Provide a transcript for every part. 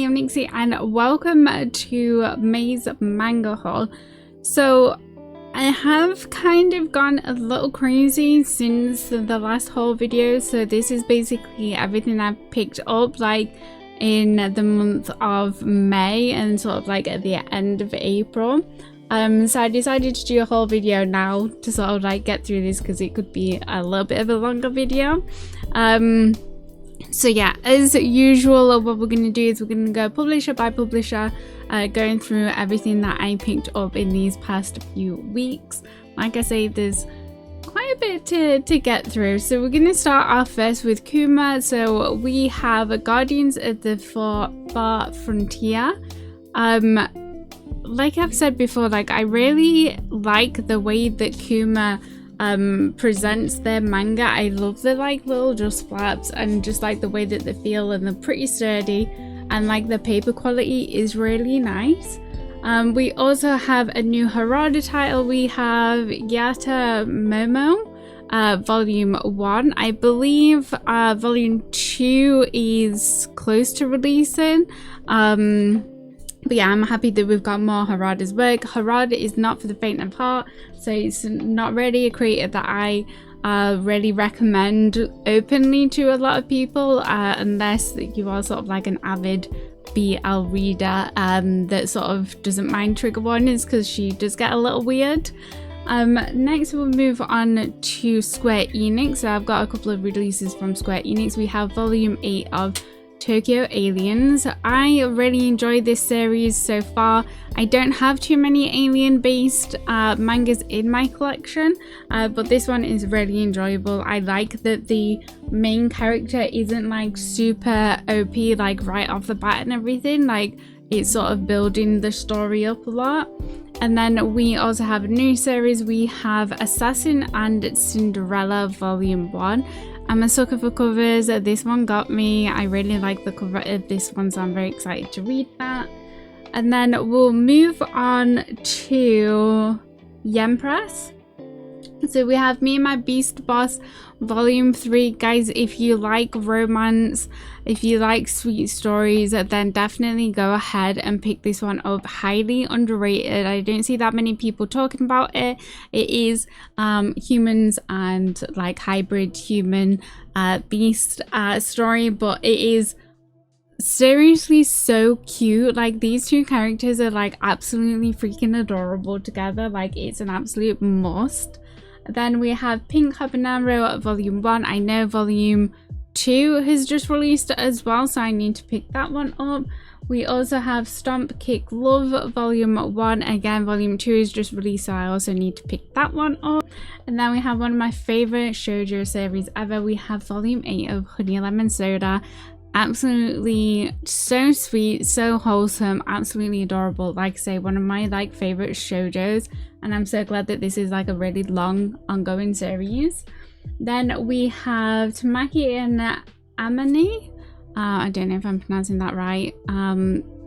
Nixie, and welcome to May's manga haul. So I have kind of gone a little crazy since the last haul video, so this is basically everything I've picked up like in the month of May and sort of like at the end of April. So I decided to do a whole video now to sort of like get through this because it could be a little bit of a longer video. So yeah, as usual, what we're going to do is we're going to go publisher by publisher, going through everything that I picked up in these past few weeks. Like I say, there's quite a bit to get through. So we're going to start off first with Kuma. So we have Guardians of the Far Frontier. Like I've said before, like I really like the way that Kuma presents their manga. I love the like little just flaps and just like the way that they feel, and they're pretty sturdy, and like the paper quality is really nice. We also have a new Harada title. We have Yata Momo volume 1. I believe volume 2 is close to releasing. But yeah, I'm happy that we've got more Harada's work. Harada is not for the faint of heart, so it's not really a creator that I really recommend openly to a lot of people, unless you are sort of like an avid BL reader that sort of doesn't mind trigger warnings, because she does get a little weird. Next we'll move on to Square Enix. So I've got a couple of releases from Square Enix. We have volume 8 of Tokyo Aliens. I really enjoyed this series so far. I don't have too many alien based mangas in my collection, but this one is really enjoyable. I like that the main character isn't like super OP like right off the bat and everything. Like it's sort of building the story up a lot. And then we also have a new series. We have Assassin and Cinderella volume 1. I'm a sucker for covers. This one got me. I really like the cover of this one, so I'm very excited to read that. And then we'll move on to Yress. So we have Me and My Beast Boss volume 3. Guys, if you like romance, if you like sweet stories, then definitely go ahead and pick this one up. Highly underrated. I don't see that many people talking about it. It is humans and like hybrid human beast story, but it is seriously so cute. Like these two characters are like absolutely freaking adorable together. Like it's an absolute must. Then we have Pink Habanero volume 1. I know volume 2 has just released as well, so I need to pick that one up. We also have Stomp Kick Love volume 1. Again, volume 2 is just released, so I also need to pick that one up. And then we have one of my favorite shoujo series ever. We have volume 8 of Honey Lemon Soda. Absolutely so sweet, so wholesome, absolutely adorable. Like I say, one of my like favorite shoujos, and I'm so glad that this is like a really long ongoing series. Then we have Tamaki and Amani. I don't know if I'm pronouncing that right,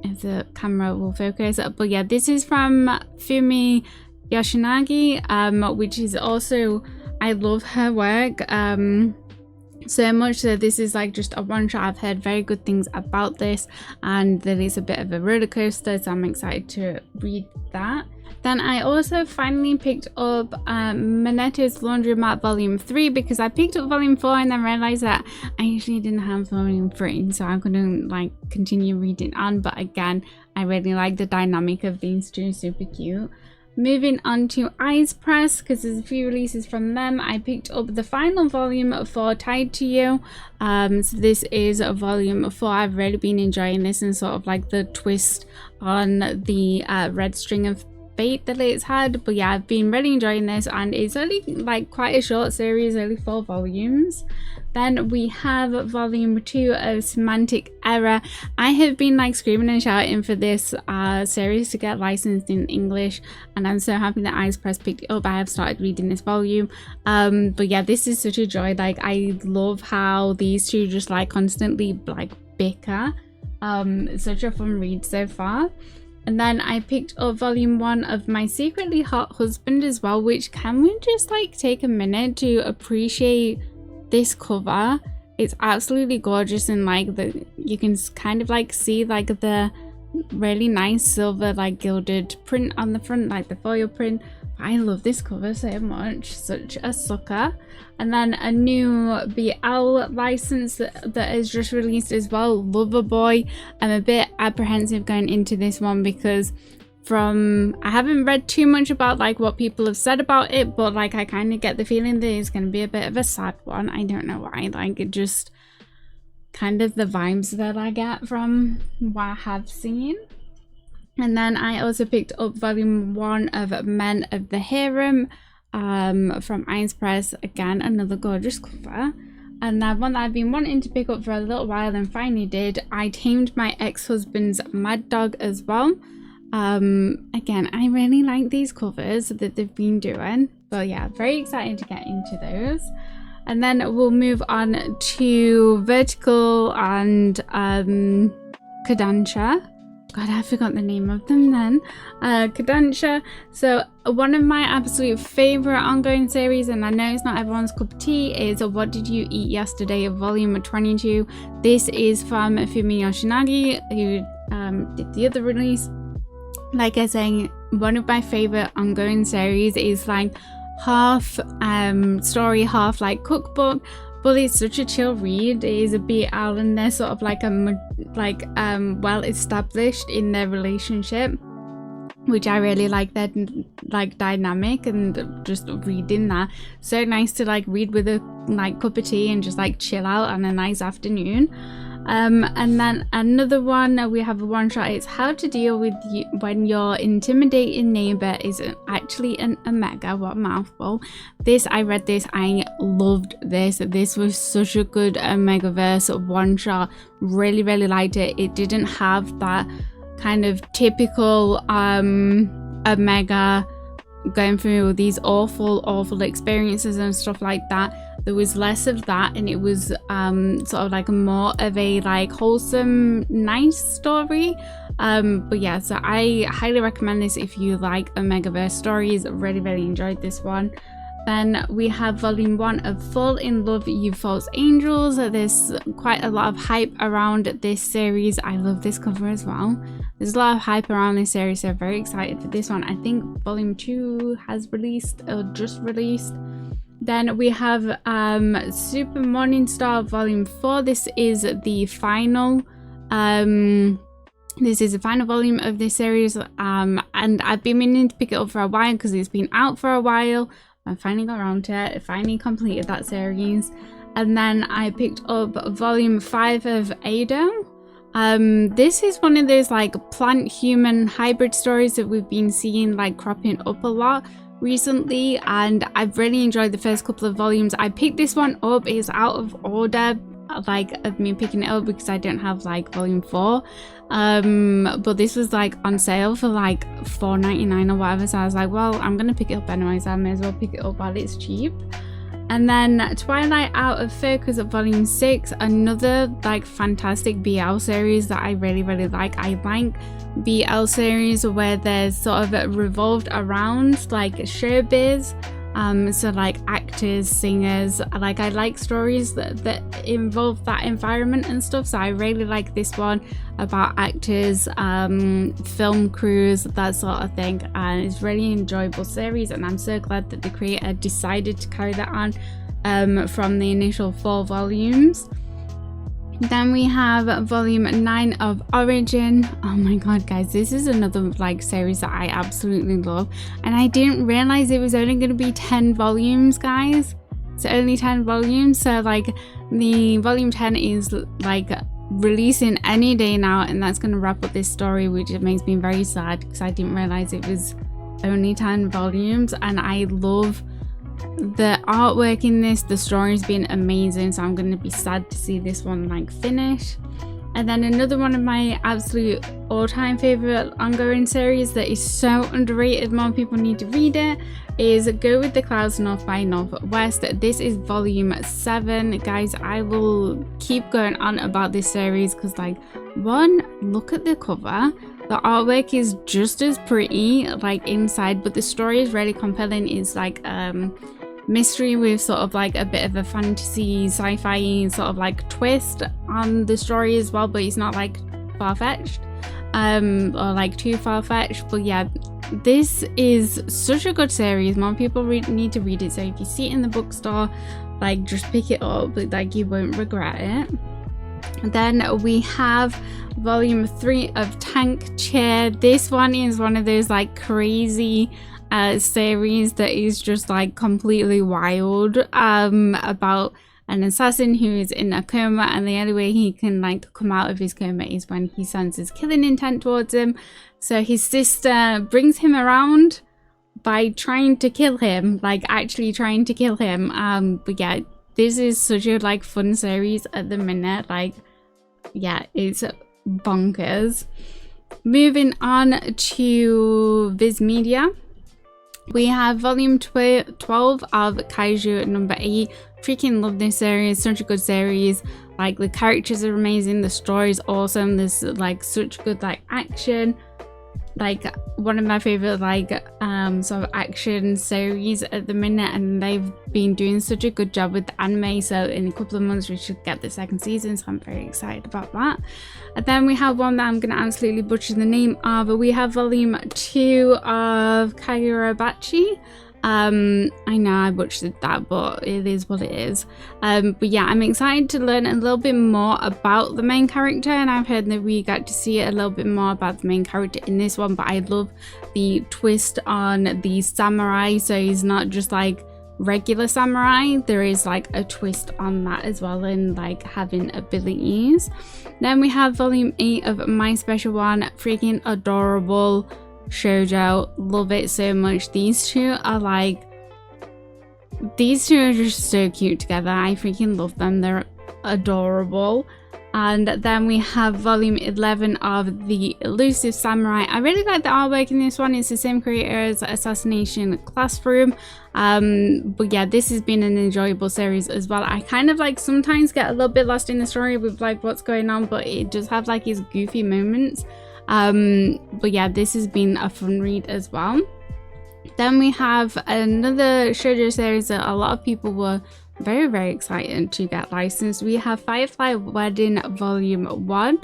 if the camera will focus, but yeah, this is from Fumi Yoshinagi, which is also, I love her work so much, so this is like just a one shot. I've heard very good things about this, and that it's a bit of a roller coaster, so I'm excited to read that. Then I also finally picked up Mineto's Laundromat volume 3, because I picked up volume 4 and then realized that I actually didn't have volume 3, so I'm gonna like continue reading on. But again, I really like the dynamic of these two, super cute. Moving on to Eyes Press, because there's a few releases from them. I picked up the final volume for Tied to You. So this is a volume 4. I've really been enjoying this, and sort of like the twist on the red string of fate that it's had. But yeah, I've been really enjoying this, and it's only like quite a short series, only 4 volumes. Then we have volume 2 of Semantic Error. I have been like screaming and shouting for this series to get licensed in English, and I'm so happy that Eyes Press picked it up. I have started reading this volume, but yeah, this is such a joy. Like I love how these two just like constantly like bicker. Such a fun read so far. And then I picked up volume 1 of My Secretly Hot Husband as well, which, can we just like take a minute to appreciate this cover? It's absolutely gorgeous, and like the you can kind of like see like the really nice silver like gilded print on the front, like the foil print. I love this cover so much, such a sucker. And then a new BL license that is just released as well, Loverboy. I'm a bit apprehensive going into this one because I haven't read too much about like what people have said about it, but like I kind of get the feeling that it's going to be a bit of a sad one. I don't know why, like it just kind of the vibes that I get from what I have seen. And then I also picked up volume 1 of Men of the Harem from Ice Press. Again, another gorgeous cover. And that one that I've been wanting to pick up for a little while and finally did. I Tamed My Ex-Husband's Mad Dog as well. Again, I really like these covers that they've been doing. So yeah, very excited to get into those. And then we'll move on to Vertical and Kodansha. God, I forgot the name of them then. Kodansha. So one of my absolute favorite ongoing series, and I know it's not everyone's cup of tea, is What Did You Eat Yesterday, volume 22. This is from Fumi Yoshinagi, who did the other release. Like I was saying, one of my favorite ongoing series is like half story, half like cookbook, but it's such a chill read. It is a BL and they're sort of like well established in their relationship, which I really like that like dynamic, and just reading that so nice to like read with a like cup of tea and just like chill out on a nice afternoon. And then another one, we have a one shot. It's How to Deal with You When Your Intimidating Neighbor is actually an Omega. What a mouthful. I read this, I loved this. This was such a good Omegaverse one shot. Really liked it. It didn't have that kind of typical Omega going through these awful experiences and stuff like that. There was less of that, and it was sort of like more of a like wholesome, nice story. But yeah, so I highly recommend this if you like Omegaverse stories. Really enjoyed this one. Then we have volume 1 of Fall in Love, You False Angels. There's quite a lot of hype around this series. I love this cover as well. There's a lot of hype around this series, so very excited for this one. I think volume 2 has released or just released. Then we have Super Morning Star volume 4. This is the final volume of this series, and I've been meaning to pick it up for a while because it's been out for a while. I finally got around to it. I finally completed that series. And then I picked up volume 5 of Ado. This is one of those like plant human hybrid stories that we've been seeing like cropping up a lot recently, and I've really enjoyed the first couple of volumes. I picked this one up. It's out of order like of me picking it up because I don't have like volume 4, but this was like on sale for like $4.99 or whatever, so I was like, well, I'm gonna pick it up anyway, so I may as well pick it up while it's cheap. And then Twilight Out of Focus at volume 6, another like fantastic BL series that I really like. I like BL series where they're sort of revolved around like showbiz, so like actors, singers. Like I like stories that involve that environment and stuff, so I really like this one about actors, film crews, that sort of thing, and it's really enjoyable series, and I'm so glad that the creator decided to carry that on from the initial 4 volumes. Then we have volume 9 of Origin. Oh my god, guys, this is another like series that I absolutely love, and I didn't realize it was only going to be 10 volumes, guys. It's only 10 volumes, so like the volume 10 is like releasing any day now, and that's going to wrap up this story, which makes me very sad because I didn't realize it was only 10 volumes. And I love the artwork in this. The story's been amazing, so I'm going to be sad to see this one like finish. And then another one of my absolute all-time favorite ongoing series that is so underrated, more people need to read it, is Go With The Clouds North by Northwest. This is volume 7. Guys, I will keep going on about this series because like, one, look at the cover. The artwork is just as pretty like inside, but the story is really compelling. It's like mystery with sort of like a bit of a fantasy sci-fi sort of like twist on the story as well, but it's not like far-fetched or like too far-fetched. But yeah, this is such a good series. More people need to read it, so if you see it in the bookstore, like just pick it up, like you won't regret it. Then we have volume 3 of Tank Chair. This one is one of those like crazy series that is just like completely wild, about an assassin who is in a coma, and the only way he can like come out of his coma is when he sends his killing intent towards him. So his sister brings him around by trying to kill him, like actually trying to kill him. But yeah, this is such a like fun series at the minute. Like, yeah, it's bonkers. Moving on to Viz Media, we have volume 12 of Kaiju number 8. Freaking love this series, such a good series. Like the characters are amazing, the story is awesome, there's like such good like action. Like one of my favorite like sort of action series at the minute, and they've been doing such a good job with the anime, so in a couple of months we should get the 2nd season, so I'm very excited about that. And then we have one that I'm gonna absolutely butcher the name of, but we have volume 2 of Kagurabachi. I know I butchered that, but it is what it is. But yeah, I'm excited to learn a little bit more about the main character, and I've heard that we got to see a little bit more about the main character in this one. But I love the twist on the samurai, so he's not just like regular samurai, there is like a twist on that as well, and like having abilities. Then we have volume 8 of My Special One. Freaking adorable shoujo, love it so much. These two are just so cute together. I freaking love them, they're adorable. And then we have volume 11 of The Elusive Samurai. I really like the artwork in this one. It's the same creator as Assassination Classroom. But yeah, this has been an enjoyable series as well. I kind of like sometimes get a little bit lost in the story with like what's going on, but it does have like its goofy moments. But yeah, this has been a fun read as well. Then we have another shoujo series that a lot of people were very excited to get licensed. We have Firefly Wedding volume 1.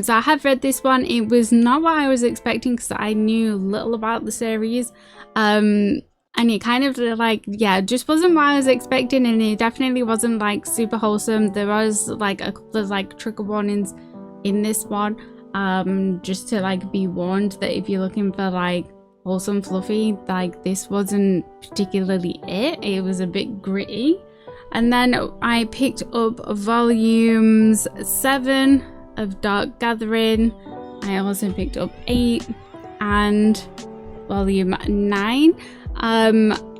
So I have read this one. It was not what I was expecting because I knew little about the series, and it kind of like, yeah, just wasn't what I was expecting, and it definitely wasn't like super wholesome. There was like a couple of like trigger warnings in this one, just to like be warned that if you're looking for like wholesome fluffy, like this wasn't particularly it. It was a bit gritty. And then I picked up volumes 7 of Dark Gathering. I also picked up 8 and volume 9.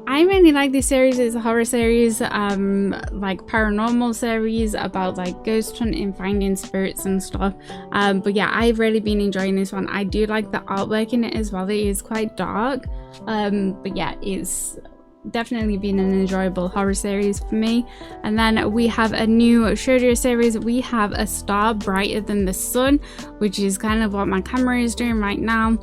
I really like this series. It's a horror series, like paranormal series about like ghost hunting, finding spirits and stuff. But yeah, I've really been enjoying this one. I do like the artwork in it as well. It is quite dark, but yeah, it's definitely been an enjoyable horror series for me. And then we have a new shoujo series. We have A Star Brighter Than the Sun, which is kind of what my camera is doing right now.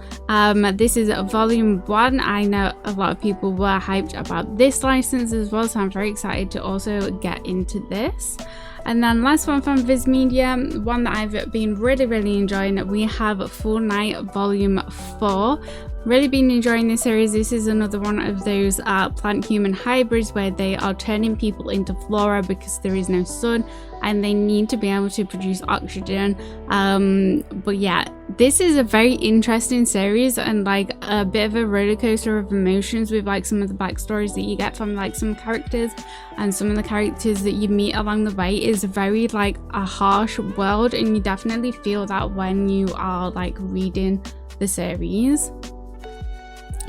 This is volume 1. I know a lot of people were hyped about this license as well, so I'm very excited to also get into this. And then last one from Viz Media, one that I've been really enjoying, we have Full Night volume 4. Really been enjoying this series. This is another one of those plant-human hybrids where they are turning people into flora because there is no sun and they need to be able to produce oxygen. But yeah, this is a very interesting series and like a bit of a roller coaster of emotions with like some of the backstories that you get from like some characters, and some of the characters that you meet along the way is very like a harsh world, and you definitely feel that when you are like reading the series.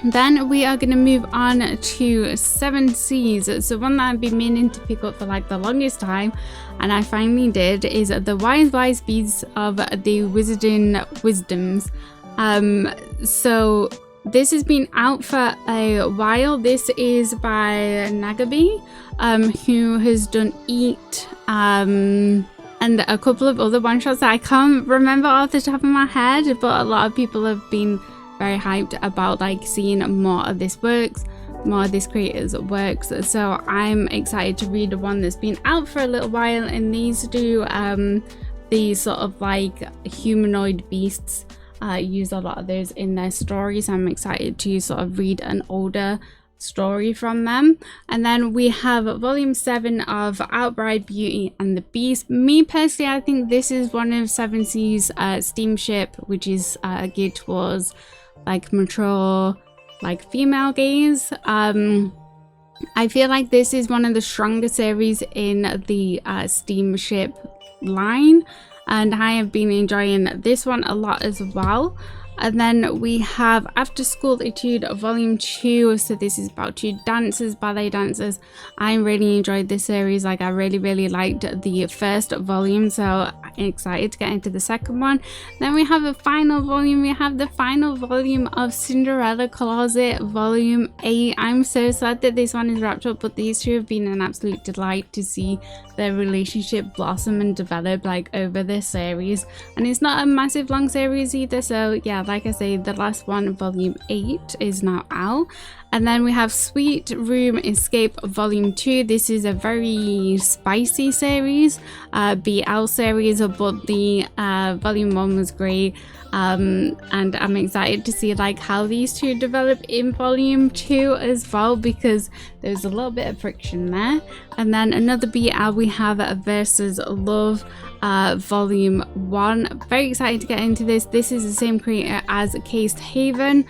Then we are going to move on to 7 Seas. So one that I've been meaning to pick up for like the longest time, and I finally did, is The Wise Beasts of the Wizarding Wisdoms. So this has been out for a while. This is by Nagabi, who has done Eat, and a couple of other one-shots that I can't remember off the top of my head, but a lot of people have been very hyped about like seeing more of this works. more of this creator's works. So I'm excited to read the one that's been out for a little while, and these do these sort of like humanoid beasts use a lot of those in their stories. I'm excited to sort of read an older story from them. And then we have volume 7 of Outbride, Beauty and the Beast. Me personally, I think this is one of 7C's steamship, which is geared towards like mature, like female gaze. I feel like this is one of the stronger series in the steamship line, and I have been enjoying this one a lot as well. And then we have After School Etude volume 2. So this is about 2 dancers, ballet dancers. I really enjoyed this series. Like I really liked the first volume, so I'm excited to get into the second one. Then we have a final volume. We have the final volume of Cinderella Closet volume 8. I'm so sad that this one is wrapped up, but these two have been an absolute delight to see their relationship blossom and develop like over this series. And it's not a massive long series either, so yeah, like I say, the last one, volume 8, is now out. And then we have Sweet Room Escape volume 2. This is a very spicy series, BL series, but the volume 1 was great. And I'm excited to see like how these two develop in volume 2 as well, because there's a little bit of friction there. And then another BL, we have Versus Love volume 1. Very excited to get into this. This is the same creator as Cased Haven,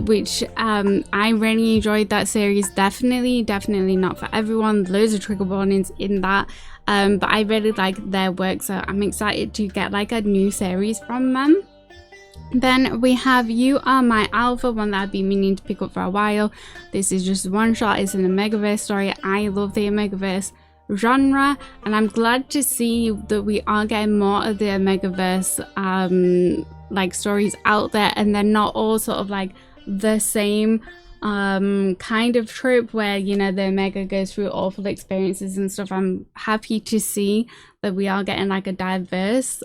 which I really enjoyed that series. Definitely not for everyone. Loads of trigger warnings in that, but I really like their work, so I'm excited to get like a new series from them. Then we have You Are My Alpha, one that I've been meaning to pick up for a while. This is just one shot. It's an Omegaverse story. I love the Omegaverse genre, and I'm glad to see that we are getting more of the Omegaverse like stories out there, and they're not all sort of like the same kind of trope where, you know, the Omega goes through awful experiences and stuff. I'm happy to see that we are getting like a diverse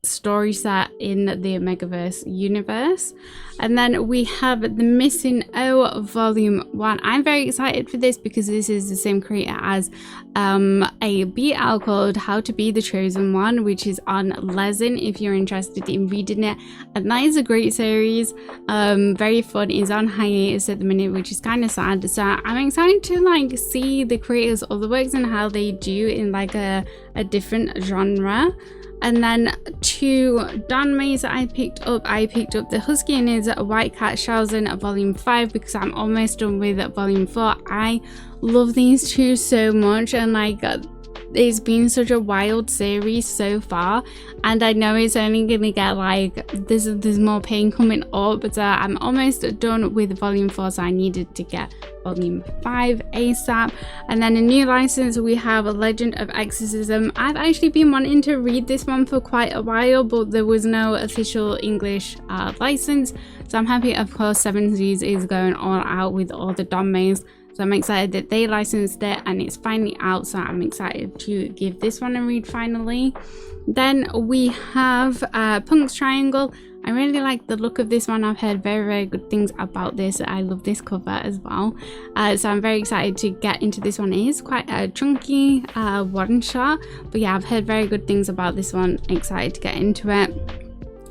story set in the Omegaverse universe. And then we have The Missing O volume 1. I'm very excited for this because this is the same creator as a BL called How to Be the Chosen One, which is on Lezen if you're interested in reading it. And that is a great series, very fun. It's on hiatus at the minute, which is kind of sad. So I'm excited to like see the creators' other works and how they do in like a different genre. And then 2 Danmeis that I picked up The Husky and His White Cat Shausen volume 5 because I'm almost done with volume 4. I love these two so much, and like it's been such a wild series so far, and I know it's only gonna get like there's more pain coming up, but I'm almost done with volume 4, so I needed to get volume 5 ASAP. And then a new license, we have A Legend of Exorcism. I've actually been wanting to read this one for quite a while, but there was no official English license, so I'm happy. Of course, 7C's is going all out with all the Danmeis, so I'm excited that they licensed it and it's finally out, so I'm excited to give this one a read finally. Then we have Punk's Triangle. I really like the look of this one. I've heard very good things about this. I love this cover as well, so I'm very excited to get into this one. It is quite a chunky one shot, but yeah, I've heard very good things about this one. Excited to get into it.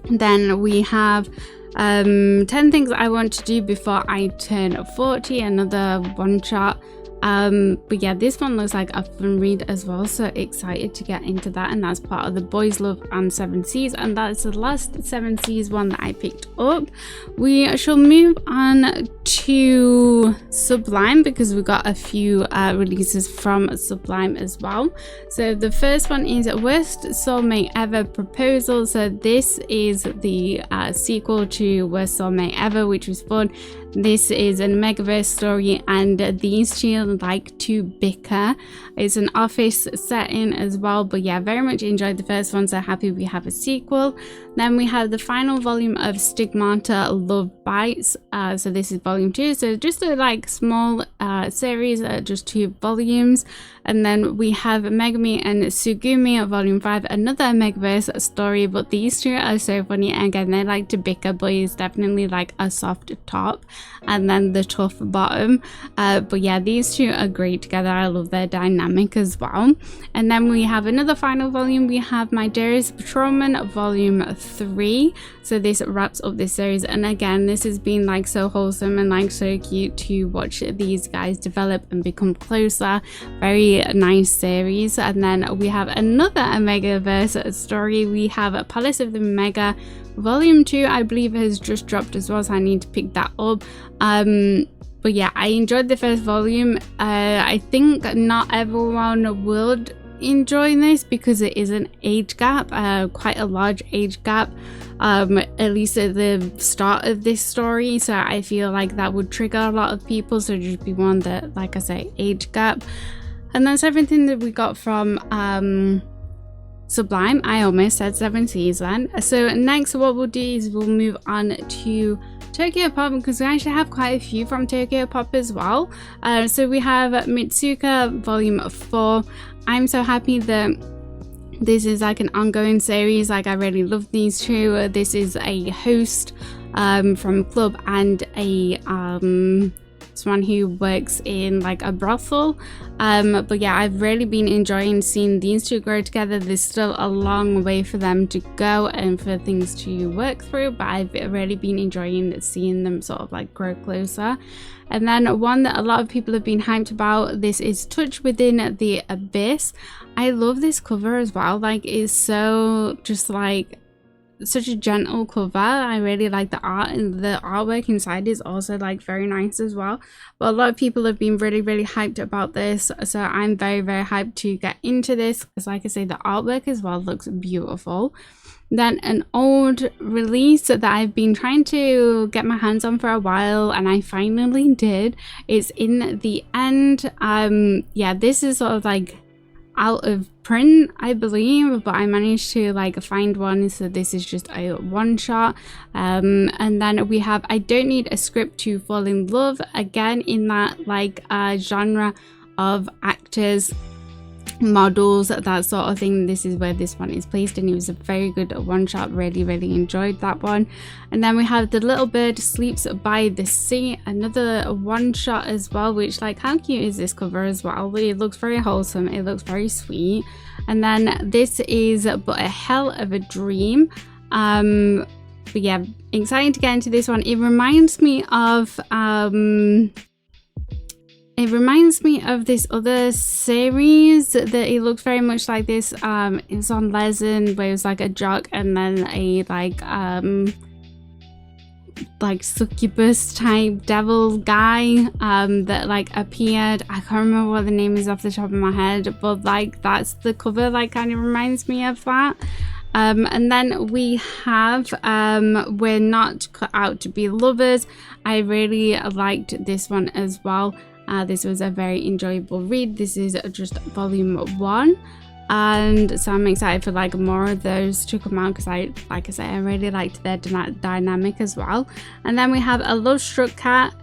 Then we have 10 Things I Want to Do Before I Turn 40, another one shot. But yeah, this one looks like a fun read as well, so excited to get into that. And that's part of the Boys Love and 7C's, and that's the last 7C's one that I picked up. We shall move on to Sublime because we got a few releases from Sublime as well. So the first one is Worst Soulmate Ever Proposal. So this is the sequel to Worst Soulmate Ever, which was fun. This is a Omegaverse story, and these two like to bicker. It's an office setting as well, but yeah, very much enjoyed the first one, so happy we have a sequel. Then we have the final volume of Stigmata Love Bites. So this is volume 2, so just a like small series, just 2 volumes. And then we have Megumi and Tsugumi volume 5, another Megaverse story, but these two are so funny. Again, they like to bicker, but it's definitely like a soft top and then the tough bottom. But yeah, these two are great together. I love their dynamic as well. And then we have another final volume. We have My Dearest Patrolman volume 3. So this wraps up this series, and again, this has been like so wholesome and like so cute to watch these guys develop and become closer. Very nice series. And then we have another Megaverse story. We have Palace of the Mega volume 2, I believe has just dropped as well, so I need to pick that up. But yeah, I enjoyed the first volume. I think not everyone would enjoy this because it is an age gap, quite a large age gap, at least at the start of this story. So I feel like that would trigger a lot of people. So just be one that, like I say, age gap. And that's everything that we got from Sublime. I almost said 7 season. So next what we'll do is we'll move on to Tokyo Pop, because we actually have quite a few from Tokyo Pop as well. So we have Mitsuka volume 4. I'm so happy that this is like an ongoing series. Like, I really love these two. This is a host from club and a someone who works in like a brothel. But yeah, I've really been enjoying seeing these two grow together. There's still a long way for them to go and for things to work through, but I've really been enjoying seeing them sort of like grow closer. And then one that a lot of people have been hyped about, this is Touch Within the Abyss. I love this cover as well. Like, it's so just like such a gentle cover. I really like the art, and the artwork inside is also like very nice as well. But a lot of people have been really hyped about this, so I'm very hyped to get into this, because like I say, the artwork as well looks beautiful. Then an old release that I've been trying to get my hands on for a while, and I finally did. It's In the End. Yeah, this is sort of like out of print, I believe, but I managed to like find one, so this is just a one shot. And then we have I Don't Need a Script to Fall in Love, again in that like genre of actors, models, that sort of thing. This is where this one is placed, and it was a very good one shot. Really enjoyed that one. And then we have The Little Bird Sleeps by the Sea, another one shot as well, which, like, how cute is this cover as well? It looks very wholesome, it looks very sweet. And then this is But a Hell of a Dream. But yeah, excited to get into this one. It reminds me of this other series that it looks very much like this. It's on Lezen, where it was like a jock and then a like succubus type devil guy that like appeared. I can't remember what the name is off the top of my head, but like that's the cover, like kind of reminds me of that. And then we have We're Not Cut Out to Be Lovers. I really liked this one as well. This was a very enjoyable read. This is just volume 1, and so I'm excited for like more of those to come out, because like I say, I really liked their dynamic as well. And then we have A Love Struck Cat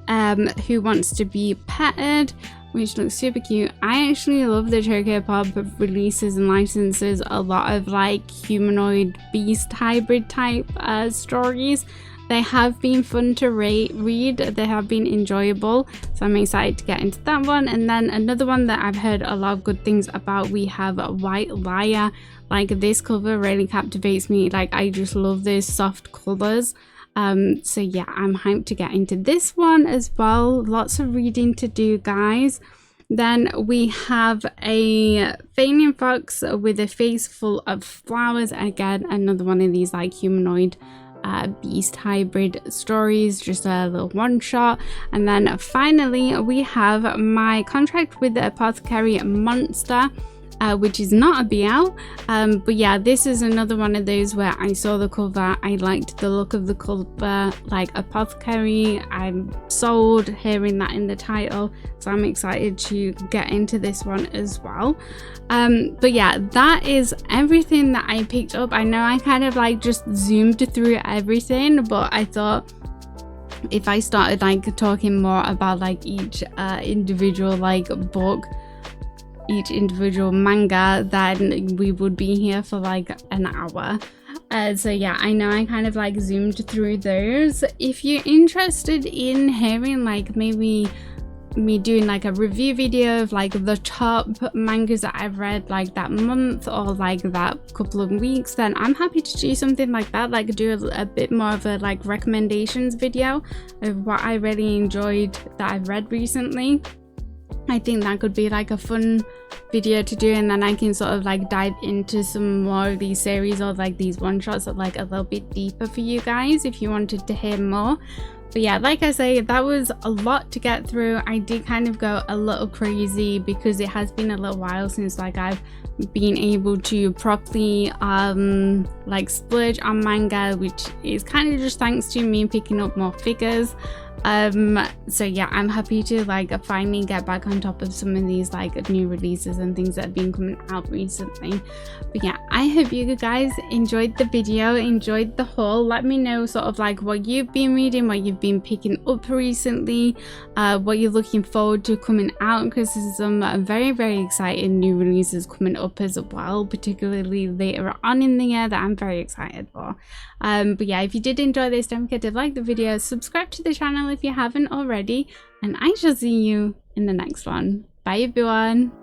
Who Wants to Be Petted, which looks super cute. I actually love the Tokyo Pop releases and licenses a lot of like humanoid beast hybrid type stories. They have been fun to read, they have been enjoyable, so I'm excited to get into that one. And then another one that I've heard a lot of good things about, we have White Liar. Like, this cover really captivates me. Like, I just love those soft colors. So yeah, I'm hyped to get into this one as well. Lots of reading to do, guys. Then we have a Fanian Fox with a Face Full of Flowers. Again, another one of these like humanoid beast hybrid stories, just a little one shot. And then finally we have My Contract with the Apothecary Monster, which is not a BL, but yeah, this is another one of those where I saw the cover, I liked the look of the cover, like apothecary. I'm sold hearing that in the title, so I'm excited to get into this one as well. But yeah, that is everything that I picked up. I know I kind of like just zoomed through everything, but I thought if I started like talking more about like each individual like book, each individual manga, then we would be here for like an hour. So yeah, I know I kind of like zoomed through those. If you're interested in hearing like maybe me doing like a review video of like the top mangas that I've read like that month or like that couple of weeks, then I'm happy to do something like that, like do a bit more of a like recommendations video of what I really enjoyed that I've read recently. I think that could be like a fun video to do, and then I can sort of like dive into some more of these series or like these one shots that like a little bit deeper for you guys if you wanted to hear more. But yeah, like I say, that was a lot to get through. I did kind of go a little crazy because it has been a little while since like I've been able to properly like splurge on manga, which is kind of just thanks to me picking up more figures. So yeah, I'm happy to like finally get back on top of some of these like new releases and things that have been coming out recently. But yeah, I hope you guys enjoyed the video, enjoyed the haul. Let me know sort of like what you've been reading, what you've been picking up recently, what you're looking forward to coming out, because there's some very exciting new releases coming up as well, particularly later on in the year, that I'm very excited for. But yeah, if you did enjoy this, don't forget to like the video, subscribe to the channel if you haven't already, and I shall see you in the next one. Bye everyone.